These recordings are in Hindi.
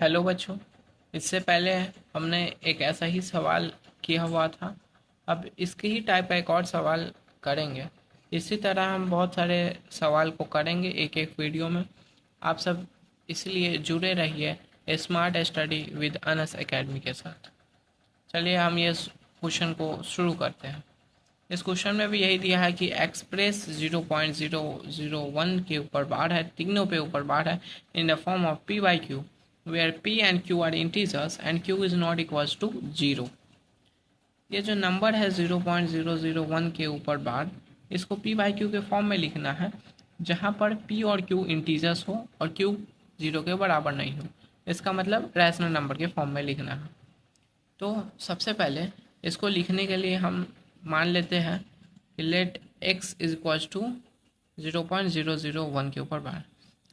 हेलो बच्चों। इससे पहले हमने एक ऐसा ही सवाल किया हुआ था। अब इसके ही टाइप का एक और सवाल करेंगे। इसी तरह हम बहुत सारे सवाल को करेंगे एक एक वीडियो में। आप सब इसलिए जुड़े रहिए smart study with Anas academy के साथ। चलिए हम ये क्वेश्चन को शुरू करते हैं। इस क्वेश्चन में भी यही दिया है कि एक्सप्रेस 0.001 के ऊपर बार है, तीनों पे ऊपर बार है, in the form of P by Q where P and Q are integers and Q is not equals to zero. ये जो नंबर है 0.001 के ऊपर बार, इसको पी बाई क्यू के फॉर्म में लिखना है, जहाँ पर पी और क्यू इंटीजर्स हो और क्यू जीरो के बराबर नहीं हो। इसका मतलब रैशनल नंबर के फॉर्म में लिखना है। तो सबसे पहले इसको लिखने के लिए हम मान लेते हैं कि let x is equals to 0.001 के ऊपर बार।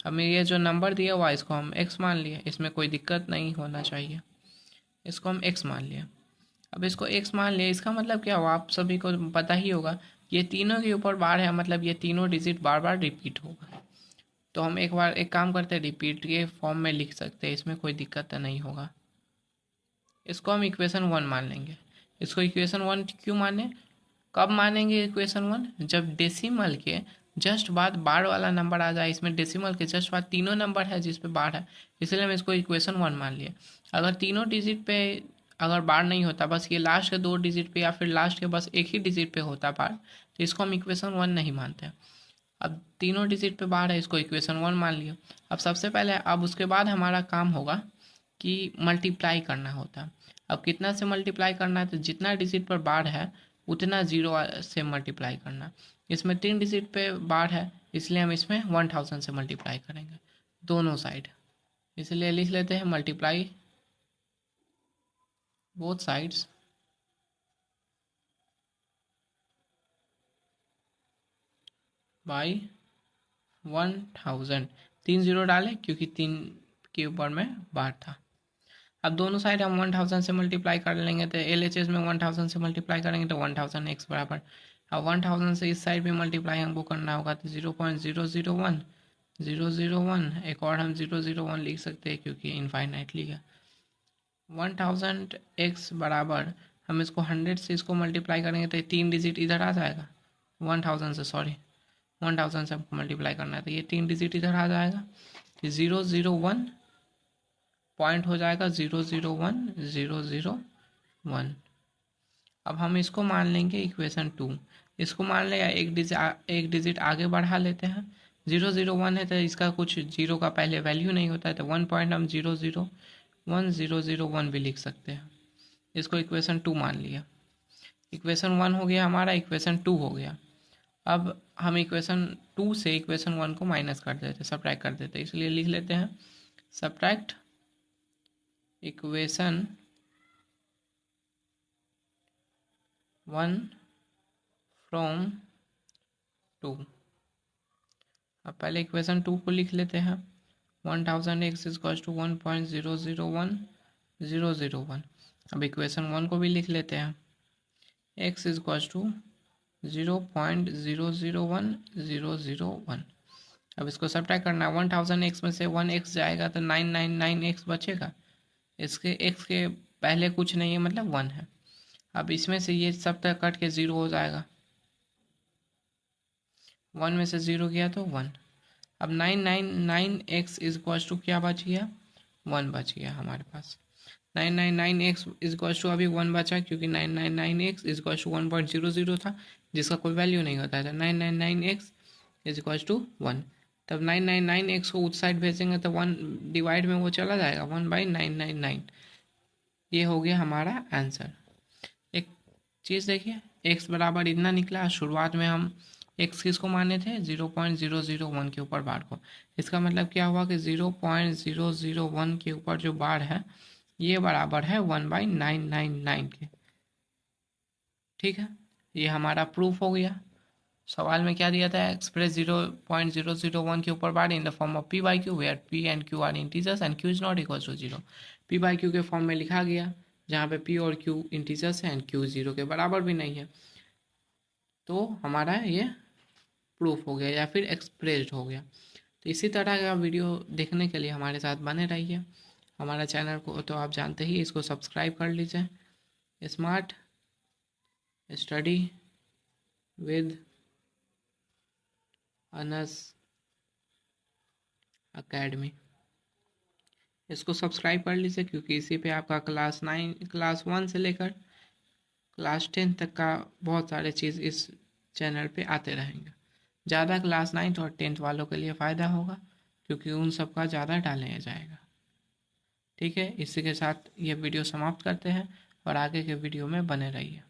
हमें ये जो नंबर दिया हुआ इसको हम x मान लिए, इसमें कोई दिक्कत नहीं होना चाहिए। इसको हम x मान लिया। अब इसको x मान लिया, इसका मतलब क्या हुआ आप सभी को पता ही होगा। ये तीनों के ऊपर बार है, मतलब ये तीनों डिजिट बार बार रिपीट होगा। तो हम एक बार एक काम करते हैं, रिपीट के फॉर्म में लिख सकते हैं, इसमें कोई दिक्कत नहीं होगा। इसको हम इक्वेशन 1 मान लेंगे। इसको इक्वेशन 1 क्यों माने, कब मानेंगे इक्वेशन 1, जब डेसिमल के जस्ट बाद बार वाला नंबर आ जाए। इसमें डेसिमल के जस्ट बाद तीनों नंबर है जिस पे बार है, इसलिए हम इसको इक्वेशन 1 मान लिए। अगर तीनों डिजिट पे अगर बार नहीं होता, बस ये लास्ट के दो डिजिट पे या फिर लास्ट के बस एक ही डिजिट पे होता बार, तो इसको हम इक्वेशन 1 नहीं मानते। अब तीनों डिजिट पे बार है, इसको इक्वेशन 1 मान लिया। अब सबसे पहले अब उसके बाद हमारा काम होगा कि मल्टीप्लाई करना होता है। अब कितना से मल्टीप्लाई करना है, तो जितना डिजिट पर बार है उतना जीरो से मल्टीप्लाई करना। इसमें तीन डिजिट पे बार है, इसलिए हम इसमें 1000 से मल्टीप्लाई करेंगे दोनों साइड। इसलिए लिख लेते हैं multiply both sides by 1000। 3 zero डालें क्योंकि 3 के ऊपर में बार था। अब दोनों साइड हम 1000 से मल्टीप्लाई कर लेंगे, तो LHS में 1000 से मल्टीप्लाई करेंगे तो 1000 x बराबर। अब 1000 से इस साइड भी मल्टीप्लाई हमको करना होगा, तो 0.001 एक और हम 001 लिख सकते हैं क्योंकि इनफाइनाइटली है। 1000 x बराबर, हम इसको 100 से इसको मल्टीप्लाई करेंगे तो ये तीन डिजिट इधर आ जाएगा। 1000 से, सॉरी 1000 से हमको मल्टीप्लाई करना है, तो ये तीन डिजिट इधर आ जाएगा। तो 001 पॉइंट हो जाएगा 001,001। अब हम इसको मान लेंगे इक्वेशन 2। इसको मान लें या एक डिजिट आगे बढ़ा लेते हैं। 001 है तो इसका कुछ जीरो का पहले वैल्यू नहीं होता है, तो 1 पॉइंट हम 001,001 भी लिख सकते हैं। इसको इक्वेशन 2 मान लिया। इक्वेशन 1 हो गया हमारा, इक्वेशन 2 हो गया। अब हम इक्वेशन 2 से इक्वेशन 1 को माइनस कर देते, सब्ट्रैक्ट कर देते, इसलिए लिख लेते हैं सब्ट्रैक्ट इक्वेशन 1 फ्रॉम 2। अब पहले इक्वेशन 2 को लिख लेते हैं। 1000 x इक्वल्स टू 1.001,001। अब इक्वेशन 1 को भी लिख लेते हैं। x equals to 0.001,001। अब इसको सब्ट्रैक्ट करना है। 1000 x में से 1 x जाएगा तो 999 x बचेगा। इसके x के पहले कुछ नहीं है, मतलब 1 है। अब इसमें से ये सब तक कट के 0 हो जाएगा। 1 में से 0 गया तो 1। अब 999x इज इक्वल्स टू क्या बच गया, 1 बच गया हमारे पास। 999x इज इक्वल्स टू अभी 1 बचा क्योंकि 999x इज इक्वल्स टू 1.00 था जिसका कोई वैल्यू नहीं होता था। 999x is equals to 1। तब 999x को उस साइड भेजेंगे तो 1 डिवाइड में वो चला जाएगा, 1/999। ये हो गया हमारा आंसर। एक चीज़ देखिए, x बराबर इतना निकला। शुरुआत में हम x किसको माने थे, 0.001 के ऊपर बार को। इसका मतलब क्या हुआ कि 0.001 के ऊपर जो बार है ये बराबर है 1/999 के। ठीक है, ये हमारा प्रूफ हो गया। सवाल में क्या दिया था, एक्सप्रेस 0.001 के ऊपर bar in the form of P by Q where P and Q are integers and Q is not equal to zero. P by Q के फॉर्म में लिखा गया जहाँ पे पी और क्यू इंटीजर्स है एंड क्यू जीरो के बराबर भी नहीं है। तो हमारा ये प्रूफ हो गया या फिर एक्सप्रेस्ड हो गया। तो इसी तरह का वीडियो देखने के लिए हमारे साथ बने रहिए। हमारा चैनल को तो आप जानते ही, इसको सब्सक्राइब कर लीजिए। Smart study with Anas academy, इसको सब्सक्राइब कर लीजिए, क्योंकि इसी पे आपका क्लास 1 से लेकर क्लास 10 तक का बहुत सारे चीज़ इस चैनल पे आते रहेंगे। ज़्यादा क्लास 9 और 10th वालों के लिए फ़ायदा होगा, क्योंकि उन सब का ज़्यादा डाला जाएगा। ठीक है, इसी के साथ ये वीडियो समाप्त करते हैं और आगे के वीडियो में बने रहिए।